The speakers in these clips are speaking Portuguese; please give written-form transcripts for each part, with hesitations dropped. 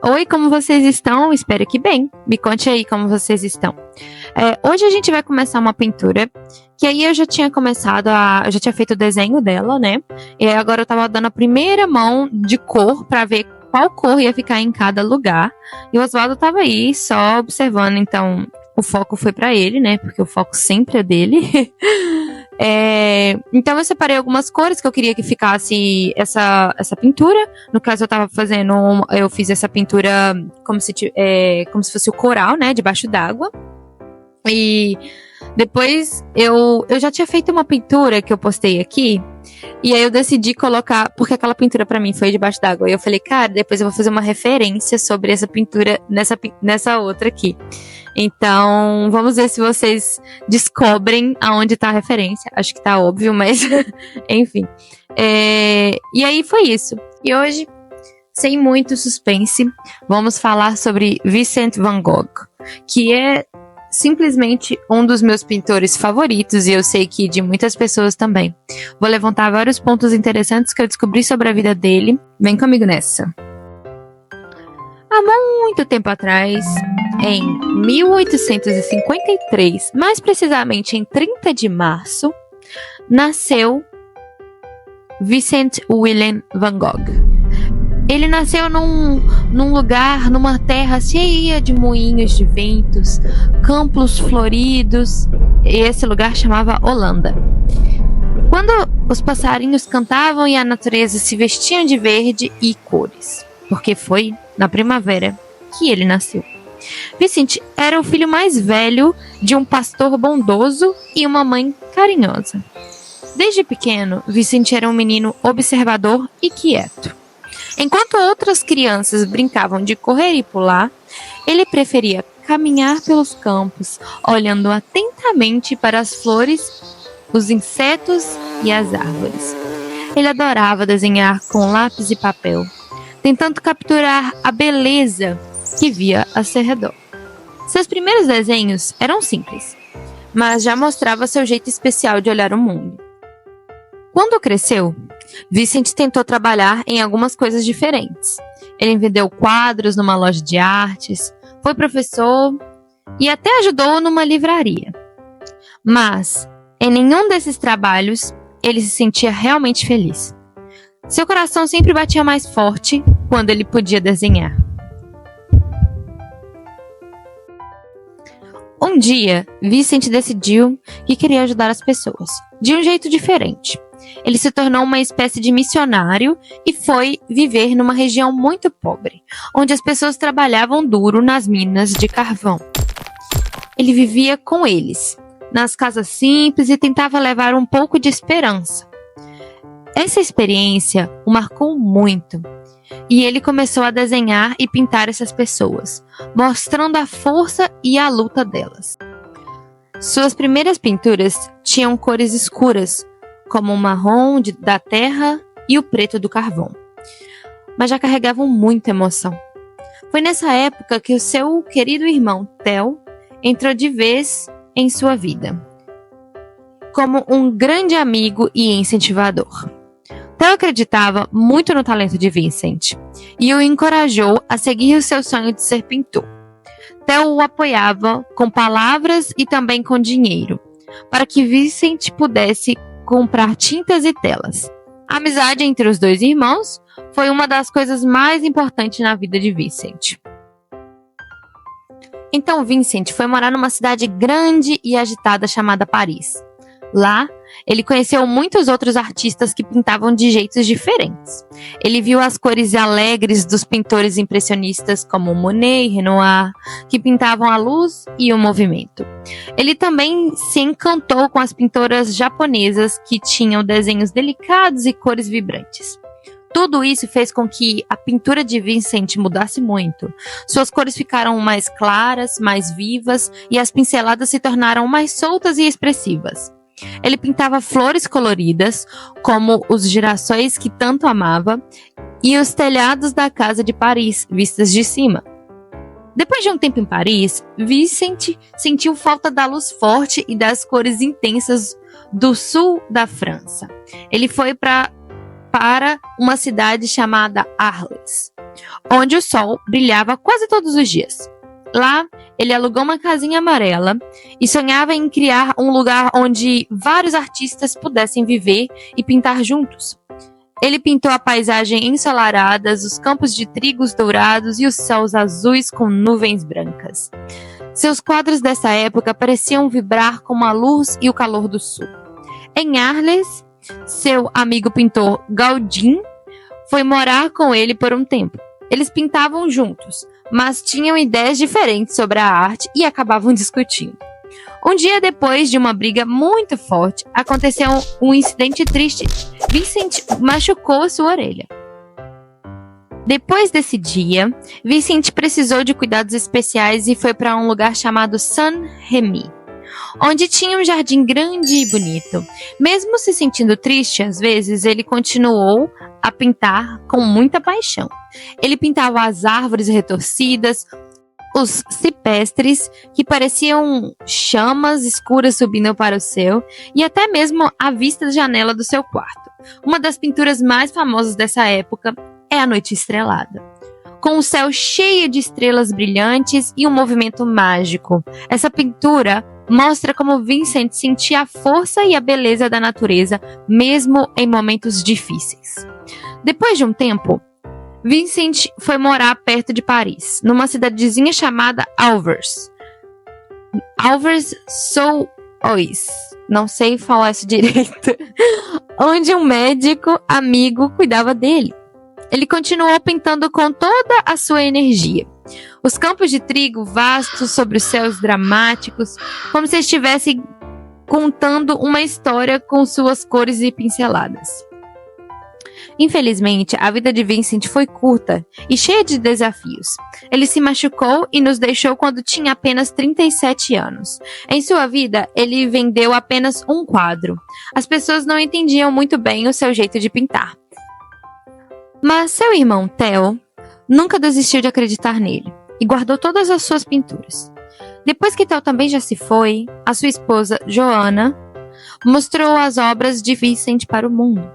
Oi, como vocês estão? Espero que bem. Me conte aí como vocês estão. Hoje a gente vai começar uma pintura que aí eu já tinha eu já tinha feito o desenho dela, né? E aí agora eu tava dando a primeira mão de cor pra ver qual cor ia ficar em cada lugar. E o Oswaldo tava aí só observando, então o foco foi pra ele, né? Porque o foco sempre é dele. Então eu separei algumas cores que eu queria que ficasse essa pintura. No caso eu fiz essa pintura como se fosse o coral, né, debaixo d'água. E depois eu já tinha feito uma pintura que eu postei aqui. E aí eu decidi colocar, porque aquela pintura pra mim foi debaixo d'água. E eu falei, cara, depois eu vou fazer uma referência sobre essa pintura nessa outra aqui. Então, vamos ver se vocês descobrem aonde tá a referência. Acho que tá óbvio, mas enfim. E aí foi isso. E hoje, sem muito suspense, vamos falar sobre Vincent van Gogh, que é simplesmente um dos meus pintores favoritos, e eu sei que de muitas pessoas também. Vou levantar vários pontos interessantes que eu descobri sobre a vida dele. Vem comigo nessa. Há muito tempo atrás, em 1853, mais precisamente em 30 de março, nasceu Vincent Willem van Gogh. Ele nasceu num lugar, numa terra cheia de moinhos de ventos, campos floridos, e esse lugar chamava Holanda. Quando os passarinhos cantavam e a natureza se vestia de verde e cores, porque foi na primavera que ele nasceu. Vicente era o filho mais velho de um pastor bondoso e uma mãe carinhosa. Desde pequeno, Vicente era um menino observador e quieto. Enquanto outras crianças brincavam de correr e pular, ele preferia caminhar pelos campos, olhando atentamente para as flores, os insetos e as árvores. Ele adorava desenhar com lápis e papel, tentando capturar a beleza que via ao seu redor. Seus primeiros desenhos eram simples, mas já mostrava seu jeito especial de olhar o mundo. Quando cresceu, Vicente tentou trabalhar em algumas coisas diferentes. Ele vendeu quadros numa loja de artes, foi professor e até ajudou numa livraria. Mas, em nenhum desses trabalhos, ele se sentia realmente feliz. Seu coração sempre batia mais forte quando ele podia desenhar. Um dia, Vicente decidiu que queria ajudar as pessoas, de um jeito diferente. Ele se tornou uma espécie de missionário e foi viver numa região muito pobre, onde as pessoas trabalhavam duro nas minas de carvão. Ele vivia com eles, nas casas simples, e tentava levar um pouco de esperança. Essa experiência o marcou muito, e ele começou a desenhar e pintar essas pessoas, mostrando a força e a luta delas. Suas primeiras pinturas tinham cores escuras, como o marrom da terra e o preto do carvão, mas já carregavam muita emoção. Foi nessa época que o seu querido irmão, Theo, entrou de vez em sua vida, como um grande amigo e incentivador. Theo acreditava muito no talento de Vincent e o encorajou a seguir o seu sonho de ser pintor. Theo o apoiava com palavras e também com dinheiro, para que Vincent pudesse comprar tintas e telas. A amizade entre os dois irmãos foi uma das coisas mais importantes na vida de Vincent. Então Vincent foi morar numa cidade grande e agitada chamada Paris. Lá, ele conheceu muitos outros artistas que pintavam de jeitos diferentes. Ele viu as cores alegres dos pintores impressionistas como Monet e Renoir, que pintavam a luz e o movimento. Ele também se encantou com as pintoras japonesas que tinham desenhos delicados e cores vibrantes. Tudo isso fez com que a pintura de Vincent mudasse muito. Suas cores ficaram mais claras, mais vivas, e as pinceladas se tornaram mais soltas e expressivas. Ele pintava flores coloridas, como os girassóis que tanto amava, e os telhados da casa de Paris, vistas de cima. Depois de um tempo em Paris, Vincent sentiu falta da luz forte e das cores intensas do sul da França. Ele foi para uma cidade chamada Arles, onde o sol brilhava quase todos os dias. Lá, ele alugou uma casinha amarela e sonhava em criar um lugar onde vários artistas pudessem viver e pintar juntos. Ele pintou a paisagem ensolarada, os campos de trigos dourados e os céus azuis com nuvens brancas. Seus quadros dessa época pareciam vibrar com a luz e o calor do sul. Em Arles, seu amigo pintor Gaudin foi morar com ele por um tempo. Eles pintavam juntos, mas tinham ideias diferentes sobre a arte e acabavam discutindo. Um dia depois de uma briga muito forte, aconteceu um incidente triste. Vincent machucou sua orelha. Depois desse dia, Vincent precisou de cuidados especiais e foi para um lugar chamado Saint-Rémy, onde tinha um jardim grande e bonito. Mesmo se sentindo triste às vezes, ele continuou a pintar com muita paixão. Ele pintava as árvores retorcidas, os cipestres que pareciam chamas escuras subindo para o céu e até mesmo a vista da janela do seu quarto. Uma das pinturas mais famosas dessa época é A Noite Estrelada, com o céu cheio de estrelas brilhantes e um movimento mágico. Essa pintura mostra como Vincent sentia a força e a beleza da natureza, mesmo em momentos difíceis. Depois de um tempo, Vincent foi morar perto de Paris, numa cidadezinha chamada Alvers. Alvers-sous-Oise, não sei falar isso direito, onde um médico amigo cuidava dele. Ele continuou pintando com toda a sua energia. Os campos de trigo vastos sobre os céus dramáticos, como se estivesse contando uma história com suas cores e pinceladas. Infelizmente, a vida de Vincent foi curta e cheia de desafios. Ele se machucou e nos deixou quando tinha apenas 37 anos. Em sua vida, ele vendeu apenas um quadro. As pessoas não entendiam muito bem o seu jeito de pintar. Mas seu irmão Theo nunca desistiu de acreditar nele e guardou todas as suas pinturas. Depois que Theo também já se foi, a sua esposa, Joanna, mostrou as obras de Vincent para o mundo.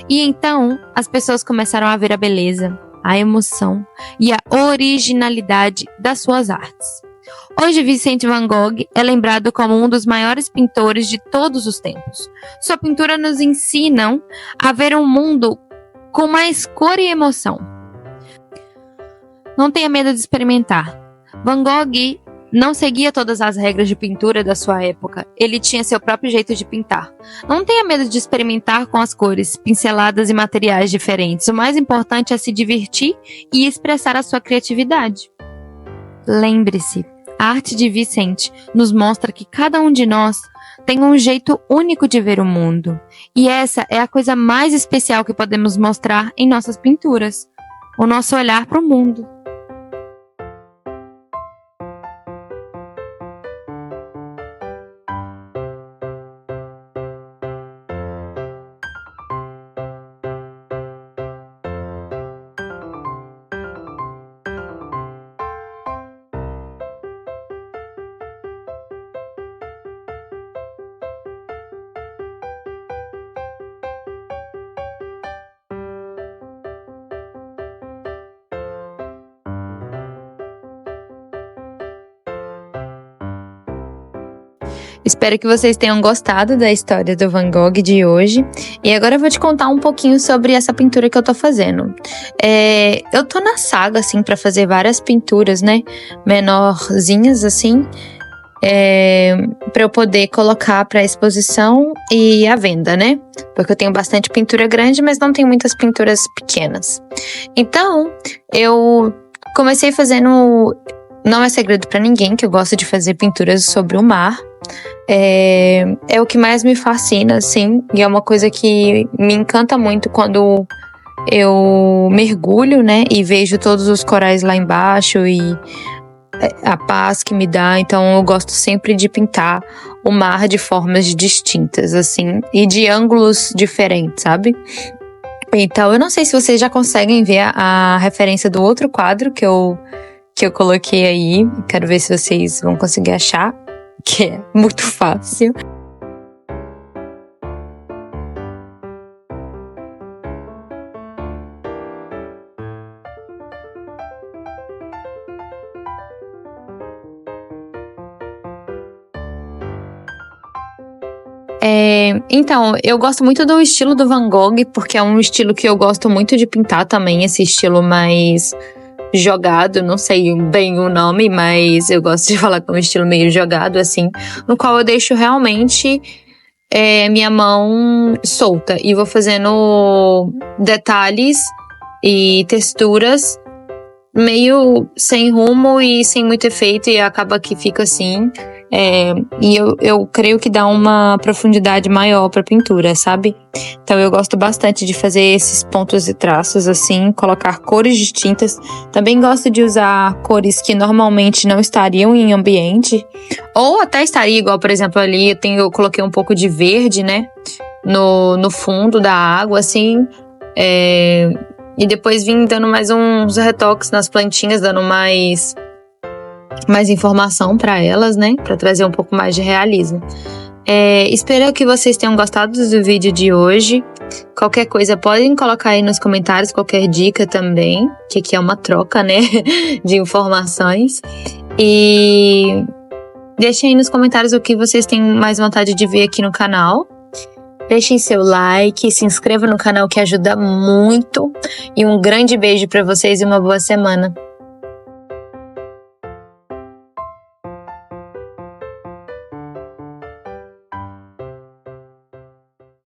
E então, as pessoas começaram a ver a beleza, a emoção e a originalidade das suas artes. Hoje, Vincent van Gogh é lembrado como um dos maiores pintores de todos os tempos. Sua pintura nos ensina a ver um mundo com mais cor e emoção. Não tenha medo de experimentar. Van Gogh não seguia todas as regras de pintura da sua época. Ele tinha seu próprio jeito de pintar. Não tenha medo de experimentar com as cores, pinceladas e materiais diferentes. O mais importante é se divertir e expressar a sua criatividade. Lembre-se, a arte de Vincent nos mostra que cada um de nós tem um jeito único de ver o mundo. E essa é a coisa mais especial que podemos mostrar em nossas pinturas. O nosso olhar para o mundo. Espero que vocês tenham gostado da história do Van Gogh de hoje. E agora eu vou te contar um pouquinho sobre essa pintura que eu tô fazendo. Eu tô na saga, assim, pra fazer várias pinturas, né? Menorzinhas, assim. Pra eu poder colocar pra exposição e à venda, né? Porque eu tenho bastante pintura grande, mas não tenho muitas pinturas pequenas. Então, eu comecei fazendo... Não é segredo pra ninguém que eu gosto de fazer pinturas sobre o mar. É o que mais me fascina, assim, e é uma coisa que me encanta muito quando eu mergulho, né, e vejo todos os corais lá embaixo e a paz que me dá. Então eu gosto sempre de pintar o mar de formas distintas, assim, e de ângulos diferentes, sabe? Então eu não sei se vocês já conseguem ver a referência do outro quadro que eu coloquei aí. Quero ver se vocês vão conseguir achar, que é muito fácil. Então, eu gosto muito do estilo do Van Gogh, porque é um estilo que eu gosto muito de pintar também, esse estilo mais jogado, não sei bem o nome, mas eu gosto de falar que é um estilo meio jogado, assim, no qual eu deixo realmente minha mão solta e vou fazendo detalhes e texturas meio sem rumo e sem muito efeito, e acaba que fica assim. E eu creio que dá uma profundidade maior pra pintura, sabe? Então eu gosto bastante de fazer esses pontos e traços assim, colocar cores distintas. Também gosto de usar cores que normalmente não estariam em ambiente, ou até estaria igual, por exemplo, ali eu coloquei um pouco de verde, né? No fundo da água, assim. E depois vim dando mais uns retoques nas plantinhas, dando mais informação para elas, né? Para trazer um pouco mais de realismo. Espero que vocês tenham gostado do vídeo de hoje. Qualquer coisa podem colocar aí nos comentários, qualquer dica também, que aqui é uma troca, né? De informações. E deixem aí nos comentários o que vocês têm mais vontade de ver aqui no canal. Deixem seu like, se inscreva no canal que ajuda muito. E um grande beijo para vocês e uma boa semana.